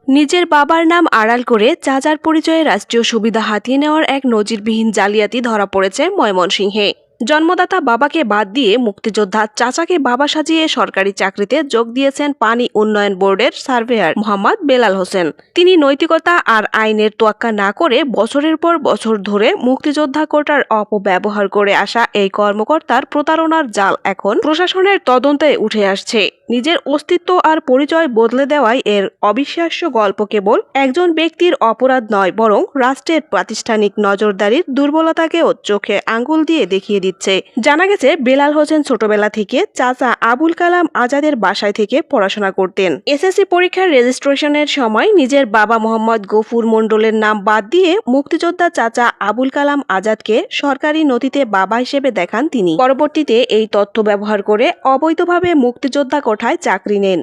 নিজের বাবার নাম আড়াল করে চাচার পরিচয়ে রাষ্ট্রীয় সুবিধা হাতিয়ে নেওয়ার এক নজিরবিহীন জালিয়াতি ধরা পড়েছে ময়মনসিংহে। জন্মদাতা বাবাকে বাদ দিয়ে মুক্তিযোদ্ধা চাচাকে বাবা সাজিয়ে সরকারি চাকরিতে যোগ দিয়েছেন পানি উন্নয়ন বোর্ডের সার্ভেয়ার মোহাম্মদ বেলাল হোসেন। তিনি নৈতিকতা আর আইনের তোয়াক্কা না করে বছরের পর বছর ধরে মুক্তিযোদ্ধা কোটার অপব্যবহার করে আসা এই কর্মকর্তার প্রতারণার জাল এখন প্রশাসনের তদন্তে উঠে আসছে। নিজের অস্তিত্ব আর পরিচয় বদলে দেওয়ায় এর অবিশ্বাস্য গল্প কেবল একজন ব্যক্তির অপরাধ নয়, বরং রাষ্ট্রের প্রাতিষ্ঠানিক নজরদারির দুর্বলতাকেও চোখে আঙ্গুল দিয়ে দেখিয়ে দিচ্ছে। জানা গেছে, বেলাল হোসেন ছোটবেলা থেকে চাচা আবুল কালাম আজাদের বাসায় থেকে পড়াশোনা করতেন। এসএসসি পরীক্ষার রেজিস্ট্রেশনের সময় নিজের বাবা মোহাম্মদ গফুর মণ্ডলের নাম বাদ দিয়ে মুক্তিযোদ্ধা চাচা আবুল কালাম আজাদকে সরকারি নথিতে বাবা হিসেবে দেখান তিনি। পরবর্তীতে এই তথ্য ব্যবহার করে অবৈধভাবে মুক্তিযোদ্ধা কোঠায় চাকরি নেন।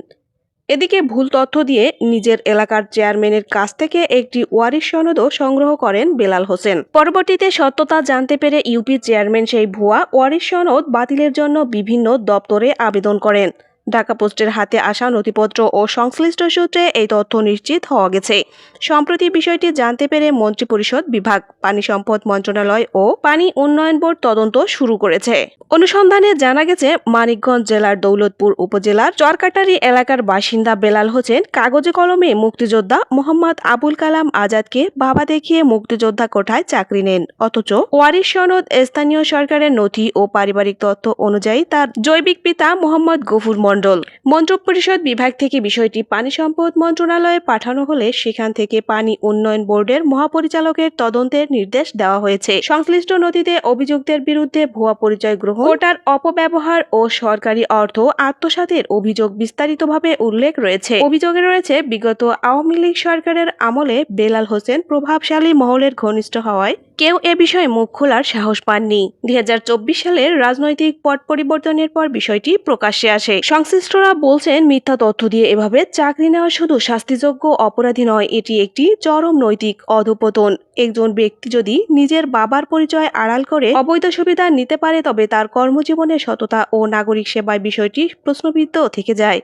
এদিকে ভুল তথ্য দিয়ে নিজের এলাকার চেয়ারম্যানের কাছ থেকে একটি ওয়ারিশ সনদও সংগ্রহ করেন বেলাল হোসেন। পরবর্তীতে সত্যতা জানতে পেরে ইউপি চেয়ারম্যান সেই ভুয়া ওয়ারিশ সনদ বাতিলের জন্য বিভিন্ন দপ্তরে আবেদন করেন। ঢাকা পোস্টের হাতে আসা নথিপত্র ও সংশ্লিষ্ট সূত্রে এই তথ্য নিশ্চিত হওয়া গেছে। সম্প্রতি বিষয়টি জানতে পেরে মন্ত্রিপরিষদ বিভাগ, পানি সম্পদ মন্ত্রণালয় ও পানি উন্নয়ন বোর্ড তদন্ত শুরু করেছে। অনুসন্ধানে জানা গেছে, মানিকগঞ্জ জেলার দৌলতপুর উপজেলার চরকাটারি এলাকার বাসিন্দা বেলাল হোসেন কাগজে কলমে মুক্তিযোদ্ধা মোহাম্মদ আবুল কালাম আজাদকে বাবা দেখিয়ে মুক্তিযোদ্ধা কোঠায় চাকরি নেন। অথচ ওয়ারিশ সনদ, স্থানীয় সরকারের নথি ও পারিবারিক তথ্য অনুযায়ী তার জৈবিক পিতা মোহাম্মদ গফুর মণ্ডল। মন্ত্রিপরিষদ বিভাগ থেকে বিষয়টি পানি সম্পদ মন্ত্রণালয়ে পাঠানো হলে সেখান থেকে পানি উন্নয়ন বোর্ডের মহাপরিচালকের তদন্তের নির্দেশ দেওয়া হয়েছে। সংশ্লিষ্ট নথিতে অভিযুক্তের বিরুদ্ধে ভুয়া পরিচয় গ্রহণ, কোটার অপব্যবহার ও সরকারি অর্থ আত্মসাতের অভিযোগ বিস্তারিতভাবে উল্লেখ রয়েছে। অভিযোগে রয়েছে, বিগত আওয়ামী লীগ সরকারের আমলে বেলাল হোসেন প্রভাবশালী মহলের ঘনিষ্ঠ হওয়ায় কেউ এ বিষয়ে মুখ খোলার সাহস পাননি। 2024 সালের রাজনৈতিক পট পরিবর্তনের পর বিষয়টি প্রকাশ্যে আসে। সংশ্লিষ্টরা বলছেন, মিথ্যা তথ্য দিয়ে এভাবে চাকরি নেওয়া শুধু শাস্তিযোগ্য অপরাধী নয়, এটি একটি চরম নৈতিক অধঃপতন। একজন ব্যক্তি যদি নিজের বাবার পরিচয় আড়াল করে অবৈধ সুবিধা নিতে পারে, তবে তার কর্মজীবনের সততা ও নাগরিক সেবায় বিষয়টি প্রশ্নবিদ্ধ থেকে যায়।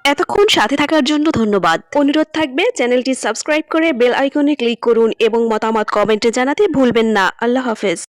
এতক্ষণ সাথে থাকার জন্য ধন্যবাদ। অনুরোধ থাকবে, চ্যানেলটি সাবস্ক্রাইব করে বেল আইকনে ক্লিক করুন এবং মতামত কমেন্টে জানাতে ভুলবেন না। আল্লাহ হাফেজ।